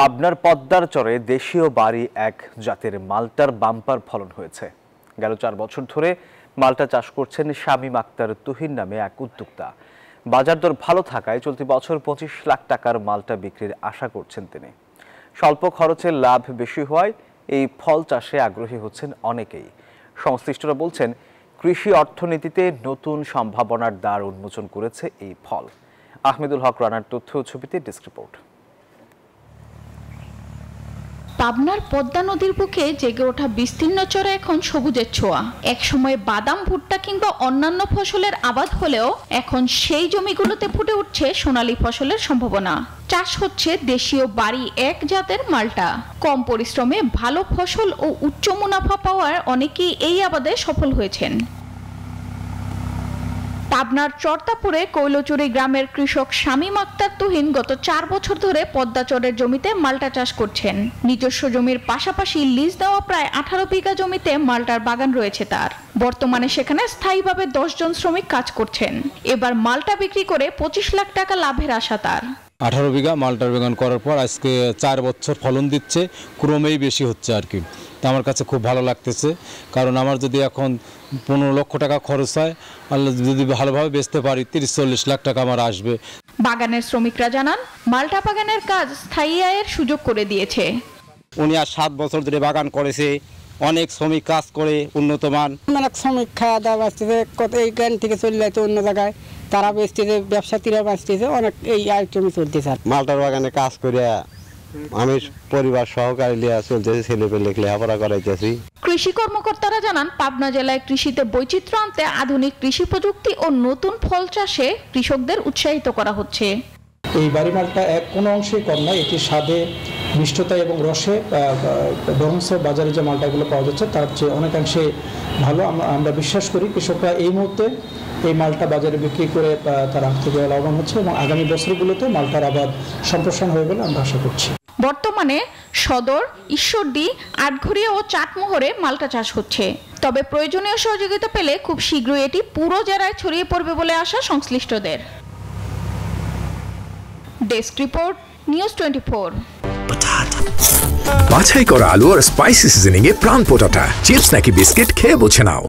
পাবনার পদ্মার চরে দেশীয় বাড়ি এক জাতের মালটার বাম্পার ফলন হয়েছে। গেল 4 বছর ধরে মালটা চাষ করছেন শামীম আক্তার তুহিন নামে এক উদ্যোক্তা। বাজার দর ভালো থাকায় চলতি বছর 25 লাখ টাকার মালটা বিক্রির আশা করছেন তিনি। স্বল্প খরচে লাভ বেশি হওয়ায় এই ফল চাষে আগ্রহী হচ্ছেন অনেকেই। সংশ্লিষ্টরা বলছেন, কৃষি অর্থনীতিতে নতুন সম্ভাবনার দ্বার উন্মোচন করেছে এই ফল। আহমেদুল হক রানার তথ্য ও ছবিতে ডেস্ক রিপোর্ট। পাবনার পদ্মা নদীর বুকে জেগে ওঠা বিস্তীর্ণ চরে এখন সবুজের ছোঁয়া। একসময় বাদাম, ভুট্টা কিংবা অন্যান্য ফসলের আবাদ হলেও এখন সেই জমিগুলোতে ফুটে উঠছে সোনালী ফসলের সম্ভাবনা। চাষ হচ্ছে দেশীয় বাড়ি এক জাতের মালটা। কম পরিশ্রমে ভালো ফসল ও উচ্চ মুনাফা পাওয়ার অনেকেই এই আবাদে সফল হয়েছেন। পাবনার চরতাপুরে কৈলচুরি গ্রামের কৃষক শামীম আক্তার তুহিন গত 4 বছর ধরে পদ্মা চরের জমিতে মালটা চাষ করছেন। নিজস্ব জমির পাশাপাশি লিজ দেওয়া প্রায় 18 বিঘা জমিতে মালটার বাগান রয়েছে তার। বর্তমানে সেখানে স্থায়ীভাবে 10 জন শ্রমিক কাজ করছেন। এবার মালটা বিক্রি করে 25 লাখ টাকা লাভের আশা তার। 18 বিঘা মালটার বাগান করার পর আজকে 4 বছর ফলন দিচ্ছে, ক্রমেই বেশি হচ্ছে আর কি। তা আমার কাছে খুব ভালো লাগতেছে, কারণ আমার যদি এখন 15 লক্ষ টাকা খরচ হয়, আল্লাহ যদি ভালোভাবে বেচতে পারি 30-40 লাখ টাকা আমার আসবে। বাগানের শ্রমিকরা জানান, মালটা বাগানের কাজ স্থায়ী আয়ের সুযোগ করে দিয়েছে। উনি আর 7 বছর ধরে বাগান করেছে, অনেক শ্রমিক কাজ করে উন্নত মান। অনেক শ্রমিক খাওয়া দাওয়া বাঁচতেছে, কত এই গ্রাম থেকে চলে যাচ্ছে অন্য জায়গায়, তারা বেচতেছে, ব্যবসায়ীরা বাঁচতেছে, অনেক এই আইটেমে চলতেছে। মালটার বাগানে কাজ করে আমি পরিবার সহকারে লিয়া চলতেছি, ছেলে পেলে লেখাপড়া করাইতেছি। কৃষি কর্মকর্তারা জানান, পাবনা জেলায় কৃষিতে বৈচিত্র্য আনতে আধুনিক কৃষি প্রযুক্তি ও নতুন ফল চাষে কৃষকদের উৎসাহিত করা হচ্ছে। এই বাড়ি মালটা কোনো অংশেই কম নয়, এটি স্বাদে, মিষ্টতা এবং রসে বরঞ্চ বাজারে যে মালটাগুলো পাওয়া যাচ্ছে তার চেয়ে অনেকাংশে ভালো। আমরা বিশ্বাস করি কৃষকরা এই মুহূর্তে এই মালটা বাজারে বিক্রি করে তার আর্থিকভাবে লাভবান হচ্ছে এবং আগামী বছরগুলোতে মালটার আবাদ সম্প্রসারণ হয়ে গেলে আমরা আশা করছি। বর্তমানে সদর, ঈশ্বরদী, আটঘরিয়া ও চাটমোহরে মালটা চাষ হচ্ছে। তবে প্রয়োজনীয় সহযোগিতা পেলে খুব শীঘ্রই এটি পুরো জেলায় ছড়িয়ে পড়বে বলে আশা সংশ্লিষ্টদের। Desk report, news 24। বাছাই করা আলু আর স্পাইসি সিজনিং এ প্রাণ পোটাটা চিপস নাকি বিস্কিট খেয়ে বুঝে নাও।